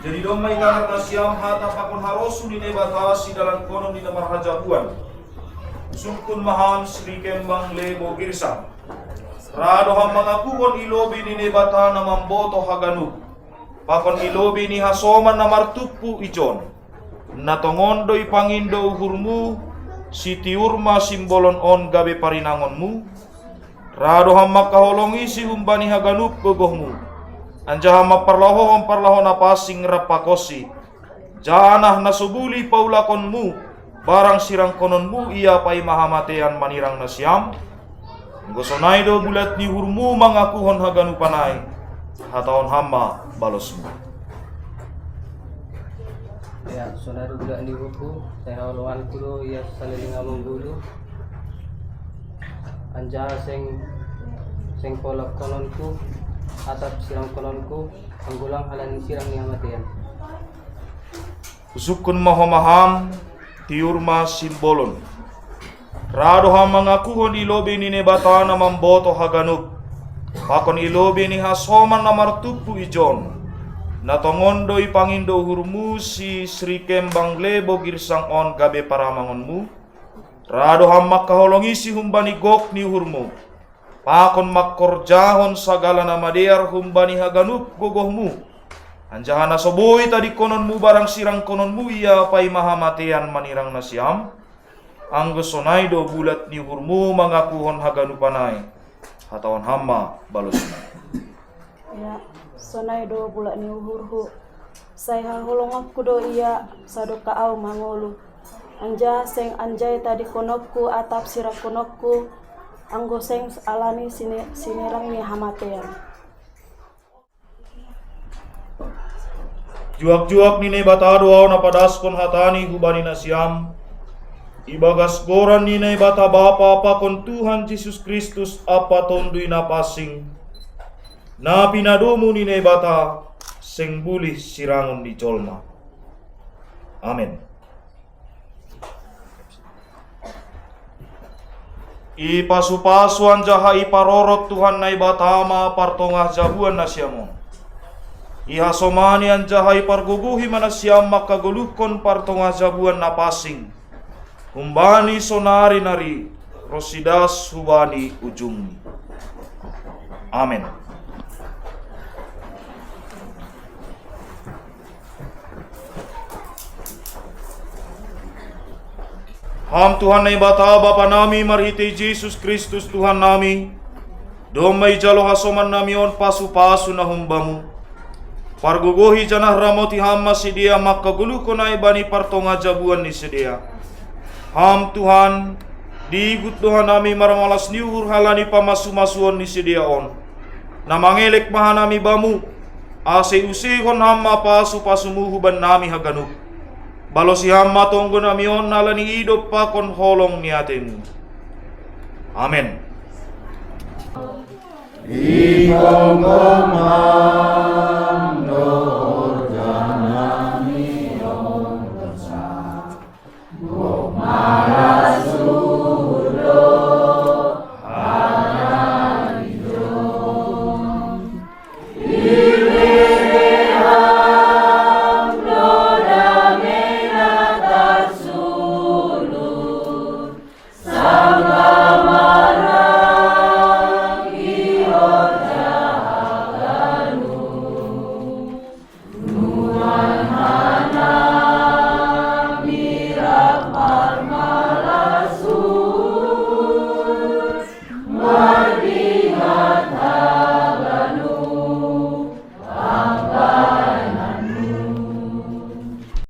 Jadi domay kangat na siyam hata pakon harosu ni nebatasi dalam konon ni namar hajabuan. Sungkun maham Sri Kembang Lebo Girsa. Rado ham mangakukon ilobi ni nebata na mamboto haganuk. Pakon ilobi ni hasoman na martupu ijon. Natongondoy pangindo uhurmu, si tiurma simbolon on gabe parinangonmu. Rado ham makaholongi si humbani haganuk gogohmu. Anjaha maparlaho na pasing rapakosi. Janah nasubuli paulakonmu, barang sirang kononmu ia pai mahamatean manirang nasyam. Gosonaido bulat ni hurmu mangakuhon haganu panai, hataon hama balosmu. Ya, saudara budak ni hurmu, saya haluan kulo ia saliling among bulu. Anjaha sing kolak kononku, atap sirang kononku, anggulang halan sirang ni hamatian. Usukun mahomaham, tiurma simbolon. Rado ham mangakuhon ilobi ni nebata na mamboto haganuk. Pakon ilobi ni hasoman na martupu ijon. Natongondo ipangindo hurmu si Sri Kembang Lebo Girsang on gabe paramangonmu. Rado ham makaholongi si humbani gok ni hurmu. Pakon makkorjahon sagala nama dear humbani haganuk gogohmu. Anjahana soboi tadi kononmu barang sirang kononmu ia pai mahamatean manirang nasyam. Anggo sonaido bulat ni hurmu mangakuhon haganu panai. Hatawan hama balosna. Ya, sonaido bulat ni hurhu. Saya holongak kudo ia sadoka au mangolu. Anja seng anjay tadi konokku atap sira konokku. Anggo seng alani sinirang ni hamatean. Juak-juak ni nebata doa na padaskon hatani hubani nasyam. Ibagas goran ni nebata bapa pakon Tuhan Yesus Kristus apa tondui na pasing. Na pinadumu ni nebata seng bulih sirangon di colma. Amin. Ipasu-pasu anjaha iparorot Tuhan na ibatama partongah jabuan nasyamon. Ihasomani anjaha iparguguhi manasyam makagulukon partongah jabuan na pasing. Humbani sonari nari rosidas hubani ujung. Amin. Ham Tuhan na ibata Bapa nami marhiti Jesus Kristus Tuhan nami. Domay jalo hasoman nami on pasu-pasu na humbamu. Parguguhi janah ramoti hamma sidia makaguluko na ibani partonga jabuan ni sidia. Ham Tuhan digut Tuhan nami maramalas niuhur halani pamasu-masuon ni sidia on. Namangelek maha nami bamu. Ase usihon hamma pasu-pasumu huban nami haganuk. Balosi hamma tonggo namion nalani idop pakon holong niatemu. Amen. Ipong